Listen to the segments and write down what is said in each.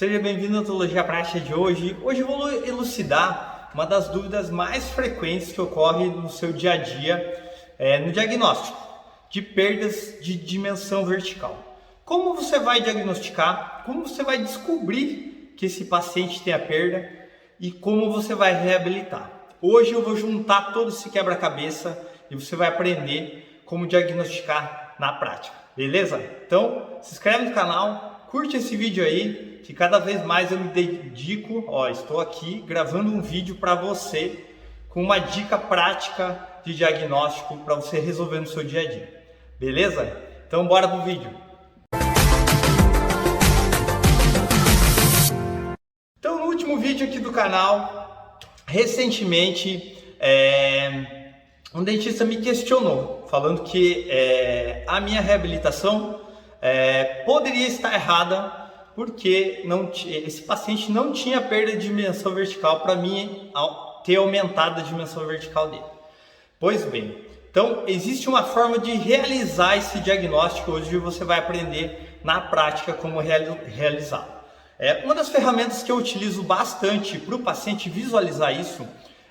Seja bem-vindo à Odontologia Prática de hoje. Hoje eu vou elucidar uma das dúvidas mais frequentes que ocorre no seu dia a dia no diagnóstico de perdas de dimensão vertical. Como você vai diagnosticar, como você vai descobrir que esse paciente tem a perda e como você vai reabilitar. Hoje eu vou juntar todo esse quebra-cabeça e você vai aprender como diagnosticar na prática, beleza? Então, se inscreve no canal, curte esse vídeo aí, que cada vez mais eu me dedico, estou aqui gravando um vídeo para você com uma dica prática de diagnóstico para você resolver no seu dia a dia, beleza? Então bora pro vídeo. Então no último vídeo aqui do canal, recentemente um dentista me questionou, falando que a minha reabilitação poderia estar errada porque esse paciente não tinha perda de dimensão vertical para mim ter aumentado a dimensão vertical dele. Pois bem, então existe uma forma de realizar esse diagnóstico. Hoje você vai aprender na prática como realizá-lo. Uma das ferramentas que eu utilizo bastante para o paciente visualizar isso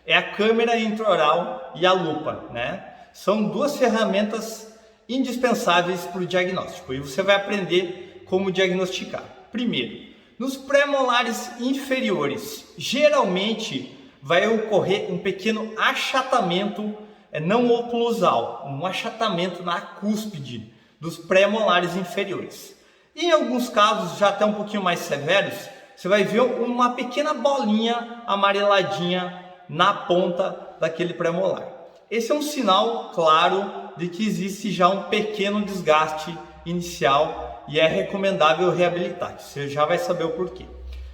é a câmera intraoral e a lupa, né? São duas ferramentas indispensáveis para o diagnóstico e você vai aprender como diagnosticar. Primeiro, nos pré-molares inferiores, geralmente vai ocorrer um pequeno achatamento não oclusal, um achatamento na cúspide dos pré-molares inferiores. Em alguns casos, já até um pouquinho mais severos, você vai ver uma pequena bolinha amareladinha na ponta daquele pré-molar. Esse é um sinal claro de que existe já um pequeno desgaste inicial e é recomendável reabilitar. Você já vai saber o porquê.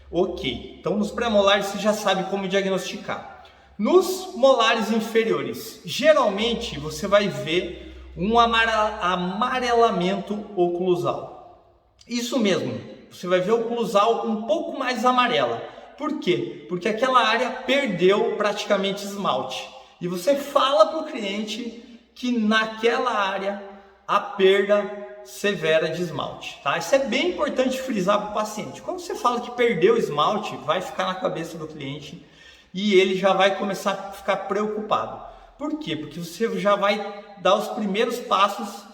Ok, então nos pré-molares você já sabe como diagnosticar. Nos molares inferiores, geralmente você vai ver um amarelamento oclusal. Isso mesmo, você vai ver o oclusal um pouco mais amarela. Por quê? Porque aquela área perdeu praticamente esmalte. E você fala para o cliente que naquela área a perda severa de esmalte, tá? Isso é bem importante frisar para o paciente. Quando você fala que perdeu o esmalte, vai ficar na cabeça do cliente e ele já vai começar a ficar preocupado. Por quê? Porque você já vai dar os primeiros passos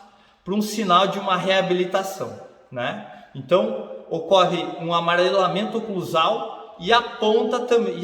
para um sinal de uma reabilitação, né? Então, ocorre um amarelamento oclusal e a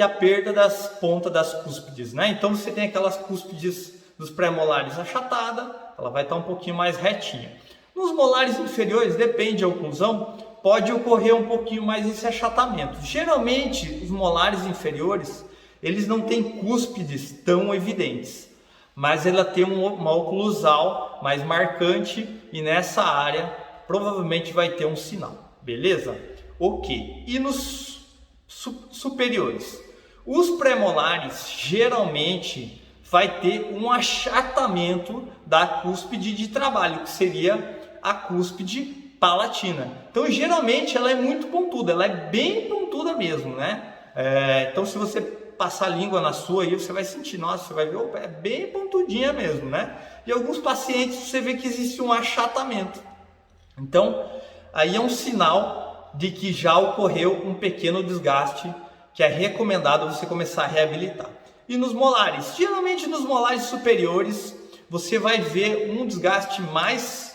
perda das pontas das cúspides, né? Então, você tem aquelas cúspides dos pré-molares achatada, ela vai estar um pouquinho mais retinha. Nos molares inferiores, depende da oclusão, pode ocorrer um pouquinho mais esse achatamento. Geralmente, os molares inferiores, eles não têm cúspides tão evidentes, mas ela tem uma oclusal mais marcante e nessa área provavelmente vai ter um sinal, beleza? Ok, e nos superiores? Os pré-molares geralmente vai ter um achatamento da cúspide de trabalho, que seria a cúspide palatina. Então, geralmente, ela é muito pontuda, ela é bem pontuda mesmo, né? Então, se você passar a língua na sua aí, você vai sentir, nossa, você vai ver, opa, é bem pontudinha mesmo, né? E alguns pacientes, você vê que existe um achatamento. Então, aí é um sinal de que já ocorreu um pequeno desgaste, que é recomendado você começar a reabilitar. E nos molares? Geralmente, nos molares superiores, você vai ver um desgaste mais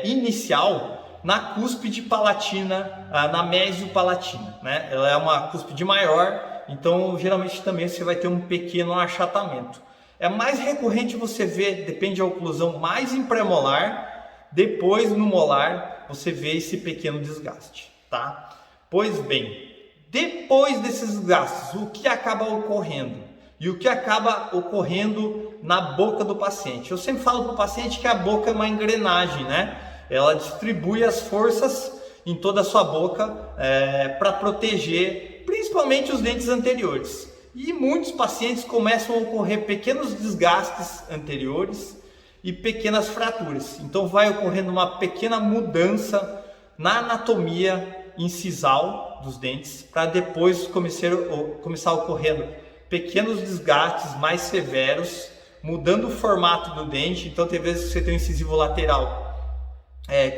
inicial na cúspide palatina, na mesiopalatina, né? Ela é uma cúspide maior, então geralmente também você vai ter um pequeno achatamento. É mais recorrente você ver, depende da oclusão, mais em pré-molar, depois no molar você vê esse pequeno desgaste, tá? Pois bem, depois desses desgastes, o que acaba ocorrendo? E o que acaba ocorrendo na boca do paciente? Eu sempre falo para o paciente que a boca é uma engrenagem, né? Ela distribui as forças em toda a sua boca para proteger principalmente os dentes anteriores. E muitos pacientes começam a ocorrer pequenos desgastes anteriores e pequenas fraturas. Então vai ocorrendo uma pequena mudança na anatomia incisal dos dentes para depois começar a ocorrer pequenos desgastes mais severos, mudando o formato do dente. Então tem vezes que você tem um incisivo lateral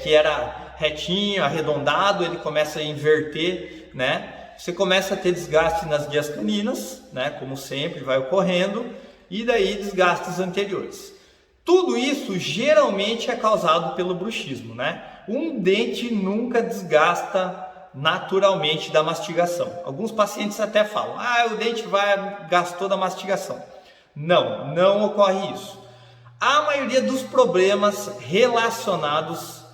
que era retinho, arredondado, ele começa a inverter, né? Você começa a ter desgaste nas guias caninas, né? Como sempre, vai ocorrendo, e daí desgastes anteriores. Tudo isso geralmente é causado pelo bruxismo, né? Um dente nunca desgasta naturalmente da mastigação. Alguns pacientes até falam, o dente gastou da mastigação. Não, não ocorre isso. A maioria dos problemas relacionados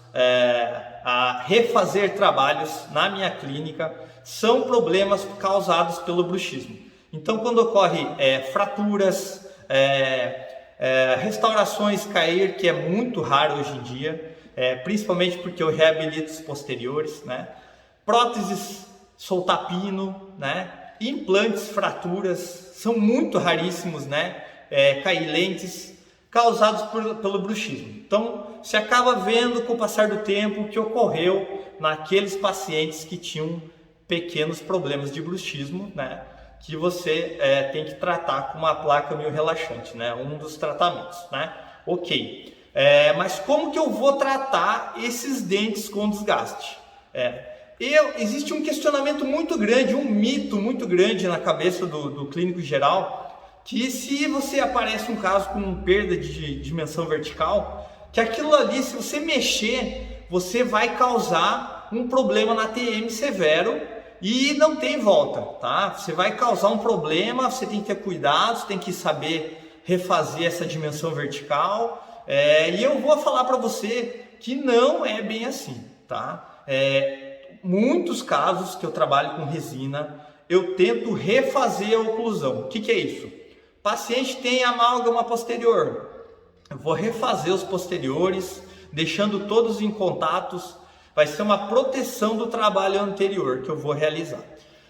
a refazer trabalhos na minha clínica são problemas causados pelo bruxismo. Então, quando ocorre fraturas, restaurações cair, que é muito raro hoje em dia, principalmente porque eu reabilito os posteriores, né? Próteses soltar pino, né? Implantes, fraturas, são muito raríssimos, né? Cair lentes, causados pelo bruxismo. Então, você acaba vendo com o passar do tempo o que ocorreu naqueles pacientes que tinham pequenos problemas de bruxismo, né? Que você tem que tratar com uma placa miorrelaxante, né? Um dos tratamentos, né? Ok. Mas como que eu vou tratar esses dentes com desgaste? Existe um questionamento muito grande, um mito muito grande na cabeça do clínico geral, que se você aparece um caso com perda de dimensão vertical, que aquilo ali, se você mexer, você vai causar um problema na TM severo e não tem volta, tá? Você vai causar um problema, você tem que ter cuidado, você tem que saber refazer essa dimensão vertical, e eu vou falar para você que não é bem assim, tá? Muitos casos que eu trabalho com resina, eu tento refazer a oclusão. O que é isso? O paciente tem amálgama posterior, eu vou refazer os posteriores, deixando todos em contatos. Vai ser uma proteção do trabalho anterior que eu vou realizar.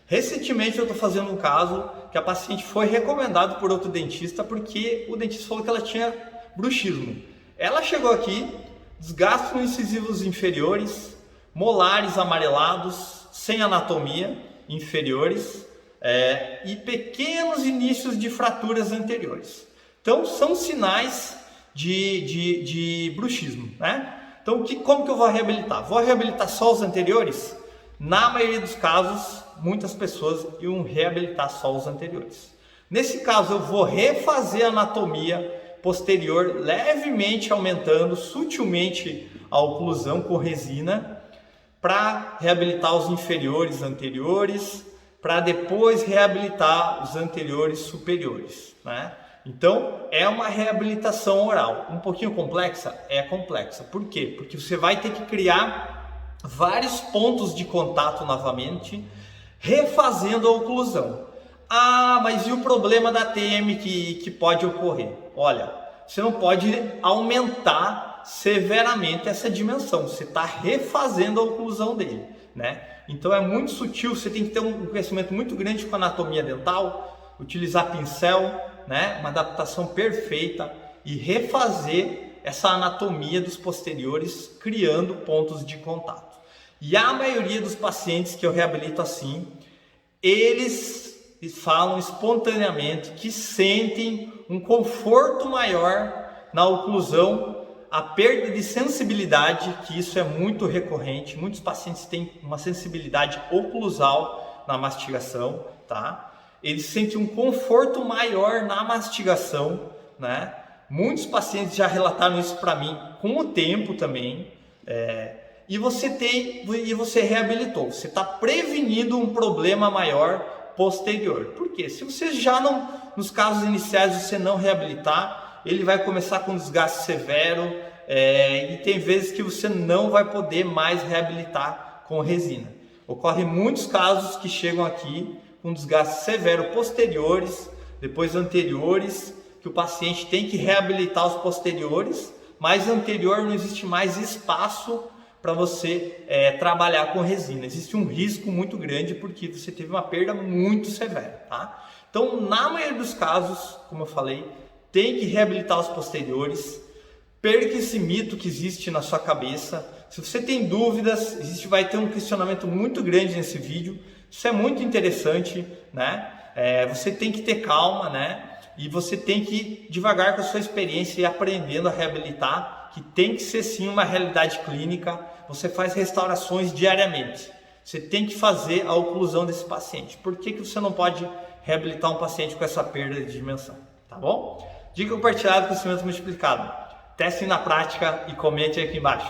Recentemente eu estou fazendo um caso que a paciente foi recomendada por outro dentista porque o dentista falou que ela tinha bruxismo. Ela chegou aqui, desgastes nos incisivos inferiores, molares amarelados, sem anatomia, inferiores, e pequenos inícios de fraturas anteriores. Então são sinais de bruxismo, né? Então como que eu vou reabilitar? Vou reabilitar só os anteriores? Na maioria dos casos, muitas pessoas iam reabilitar só os anteriores. Nesse caso eu vou refazer a anatomia posterior, levemente aumentando sutilmente a oclusão com resina, para reabilitar os inferiores anteriores, para depois reabilitar os anteriores superiores, né? Então, é uma reabilitação oral. Um pouquinho complexa? É complexa. Por quê? Porque você vai ter que criar vários pontos de contato novamente, refazendo a oclusão. Mas e o problema da TM que pode ocorrer? Olha, você não pode aumentar severamente essa dimensão. Você está refazendo a oclusão dele, né? Então, é muito sutil. Você tem que ter um conhecimento muito grande com a anatomia dental, utilizar pincel, né? Uma adaptação perfeita e refazer essa anatomia dos posteriores, criando pontos de contato. E a maioria dos pacientes que eu reabilito assim, eles falam espontaneamente que sentem um conforto maior na oclusão, a perda de sensibilidade, que isso é muito recorrente. Muitos pacientes têm uma sensibilidade oclusal na mastigação, tá? Eles sentem um conforto maior na mastigação, né? Muitos pacientes já relataram isso para mim com o tempo também. E você reabilitou, você está prevenindo um problema maior posterior. Por quê? Se você já não, nos casos iniciais, você não reabilitar, ele vai começar com desgaste severo, e tem vezes que você não vai poder mais reabilitar com resina. Ocorre muitos casos que chegam aqui com desgaste severo posteriores, depois anteriores, que o paciente tem que reabilitar os posteriores, mas anterior não existe mais espaço para você trabalhar com resina. Existe um risco muito grande porque você teve uma perda muito severa, tá? Então, na maioria dos casos, como eu falei, tem que reabilitar os posteriores. Perca esse mito que existe na sua cabeça. Se você tem dúvidas, vai ter um questionamento muito grande nesse vídeo. Isso é muito interessante, né? Você tem que ter calma, né? E você tem que ir devagar com a sua experiência e aprendendo a reabilitar, que tem que ser sim uma realidade clínica. Você faz restaurações diariamente. Você tem que fazer a oclusão desse paciente. Por que você não pode reabilitar um paciente com essa perda de dimensão? Tá bom? Dica compartilhada, conhecimento multiplicado. Testem na prática e comente aqui embaixo.